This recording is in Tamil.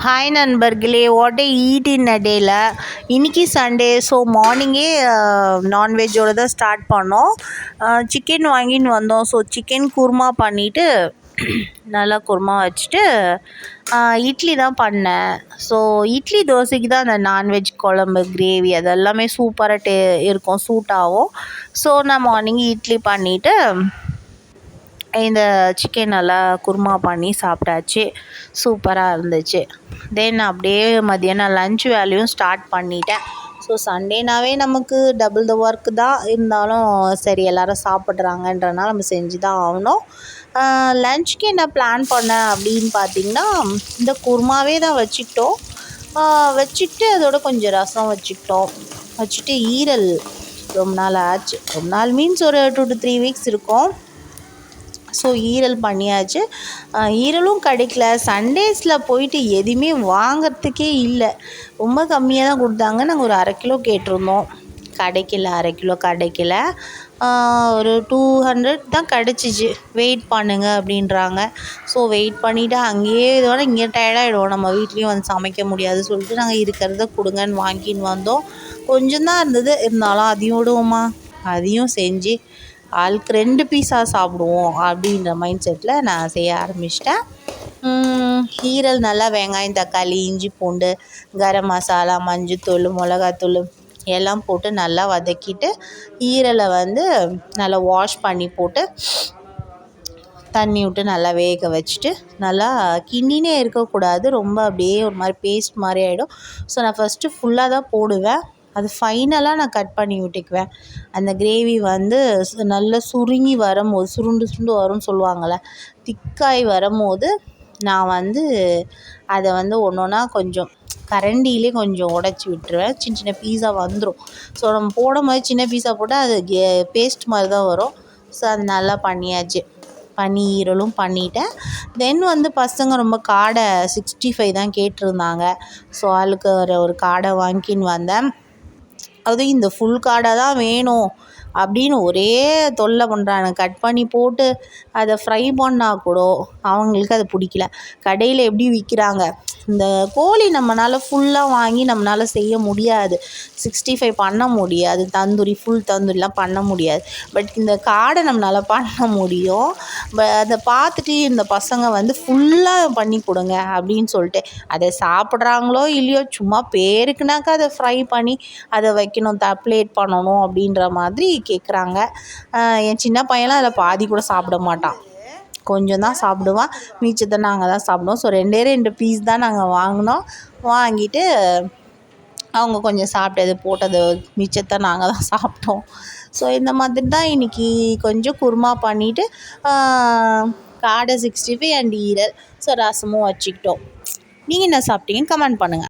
ஹாய் நண்பர்களே, வாட் ஐ ஈட் இன் அ டேல. இன்றைக்கி சண்டே, ஸோ மார்னிங்கே நான்வெஜ்ஜோடு தான் ஸ்டார்ட் பண்ணோம். சிக்கன் வாங்கின்னு வந்தோம். ஸோ சிக்கன் குருமா பண்ணிவிட்டு நல்லா குருமா வச்சுட்டு இட்லி தான் பண்ணேன். ஸோ இட்லி தோசைக்கு தான் அந்த நான்வெஜ் குழம்பு கிரேவி அதெல்லாமே சூப்பராக இருக்கும், சூட் ஆகும். ஸோ நான் மார்னிங் இட்லி பண்ணிவிட்டு இந்த சிக்கன் நல்லா குருமா பண்ணி சாப்பிட்டாச்சு. சூப்பராக இருந்துச்சு. தென் அப்படியே மதியானம் லன்ச் வேலையும் ஸ்டார்ட் பண்ணிட்டேன். ஸோ சண்டேனாவே நமக்கு டபுள் த ஒர்க் தான் இருந்தாலும் சரி, எல்லோரும் சாப்பிட்றாங்கன்றனால நம்ம செஞ்சு தான் ஆகணும். லன்ச்சுக்கு என்ன பிளான் பண்ணேன் அப்படின்னு பார்த்திங்கன்னா, இந்த குருமாவே தான் வச்சுக்கிட்டோம். வச்சுக்கிட்டு அதோட கொஞ்சம் ரசம் வச்சுட்டு ஈரல் ரொம்ப நாள் ஆச்சு. ரொம்ப நாள் மீன்ஸ் ஒரு 2 to 3 வீக்ஸ் இருக்கும். ஸோ ஈரல் பண்ணியாச்சு. ஈரலும் கிடைக்கல. சண்டேஸில் போயிட்டு எதுவுமே வாங்கிறதுக்கே இல்லை, ரொம்ப கம்மியாக தான் கொடுத்தாங்க. நாங்கள் ஒரு 1/2 கிலோ கேட்டிருந்தோம், கிடைக்கல. 1/2 கிலோ கிடைக்கல. ஒரு 200 தான் கிடச்சிச்சு. வெயிட் பண்ணுங்க அப்படின்றாங்க. ஸோ வெயிட் பண்ணிவிட்டு அங்கேயே இதோட இங்கே டயர்டாகிடுவோம், நம்ம வீட்லேயும் வந்து சமைக்க முடியாது சொல்லிட்டு நாங்கள் இருக்கிறத கொடுங்கன்னு வாங்கின்னு வந்தோம். கொஞ்சம் தான் இருந்தது, இருந்தாலும் அதையும் விடுவோமா, அதையும் செஞ்சு ஆளுக்கு 2 பீஸாக சாப்பிடுவோம் அப்படின்ற மைண்ட் செட்டில் நான் செய்ய ஆரம்பிச்சிட்டேன். ஈரல் நல்லா வெங்காயம், தக்காளி, இஞ்சி, பூண்டு, கரம் மசாலா, மஞ்சத்தூள், மிளகாத்தூள் எல்லாம் போட்டு நல்லா வதக்கிட்டு ஈரலை வந்து நல்லா வாஷ் பண்ணி போட்டு தண்ணி விட்டு நல்லா வேக வச்சுட்டு நல்லா கிண்டினே இருக்கக்கூடாது, ரொம்ப அப்படியே ஒரு மாதிரி பேஸ்ட் மாதிரி ஆகிடும். ஸோ நான் ஃபஸ்ட்டு ஃபுல்லாக தான் போடுவேன், அது ஃபைனலாக நான் கட் பண்ணி விட்டுக்குவேன். அந்த கிரேவி வந்து நல்லா சுருங்கி வரும்போது, சுருண்டு வரும்னு சொல்லுவாங்கள்ல, திக்காய் வரும்போது நான் வந்து அதை வந்து ஒன்று ஒன்றா கொஞ்சம் கரண்டியிலே கொஞ்சம் உடச்சி விட்டுருவேன். சின்ன சின்ன பீஸாக வந்துடும். ஸோ நம்ம போடும்போது சின்ன பீஸாக போட்டால் அது பேஸ்ட் மாதிரி தான் வரும். ஸோ அது நல்லா பண்ணியாச்சு. ஈரலும் பண்ணிட்டேன். தென் வந்து பசங்க ரொம்ப காடை 65 தான் கேட்டிருந்தாங்க. ஸோ ஆளுக்கு ஒரு காடை வாங்கின்னு வந்தேன். அதுவும் இந்த ஃபுல் காடை தான் வேணும் அப்படின்னு ஒரே தொல்லை பண்ணுறாங்க. கட் பண்ணி போட்டு அதை ஃப்ரை பண்ணால் கூட அவங்களுக்கு அது பிடிக்கல. கடையில் எப்படி விற்கிறாங்க, இந்த கோழி நம்மளால் ஃபுல்லாக வாங்கி நம்மளால் செய்ய முடியாது, 65 பண்ண முடியாது, ஃபுல் தந்தூரிலாம் பண்ண முடியாது. பட் இந்த காடை நம்மளால் பண்ண முடியும். அதை பார்த்துட்டு இந்த பசங்க வந்து ஃபுல்லாக பண்ணி கொடுங்க அப்படின்னு சொல்லிட்டு, அதை சாப்பிட்றாங்களோ இல்லையோ, சும்மா பேருக்குனாக்கா அதை ஃப்ரை பண்ணி அதை வைக்கணும், பிளேட் பண்ணணும் அப்படின்ற மாதிரி கேட்குறாங்க. என் சின்ன பையன்லாம் அதில் பாதி கூட சாப்பிட மாட்டான், கொஞ்சம் தான் சாப்பிடுவான், மிச்சத்தை நாங்கள் தான் சாப்பிடுவோம். ஸோ 2 பீஸ் தான் நாங்கள் வாங்கிட்டு அவங்க கொஞ்சம் சாப்பிட்டது போட்டது மிச்சத்தை நாங்கள் தான் சாப்பிட்டோம். ஸோ இந்த மாதிரி தான் இன்றைக்கி கொஞ்சம் குருமா பண்ணிவிட்டு காடை 65 அண்ட் ஈரல், ஸோ ரசமும் வச்சுக்கிட்டோம். நீங்கள் என்ன சாப்பிட்டீங்கன்னு கமெண்ட் பண்ணுங்கள்.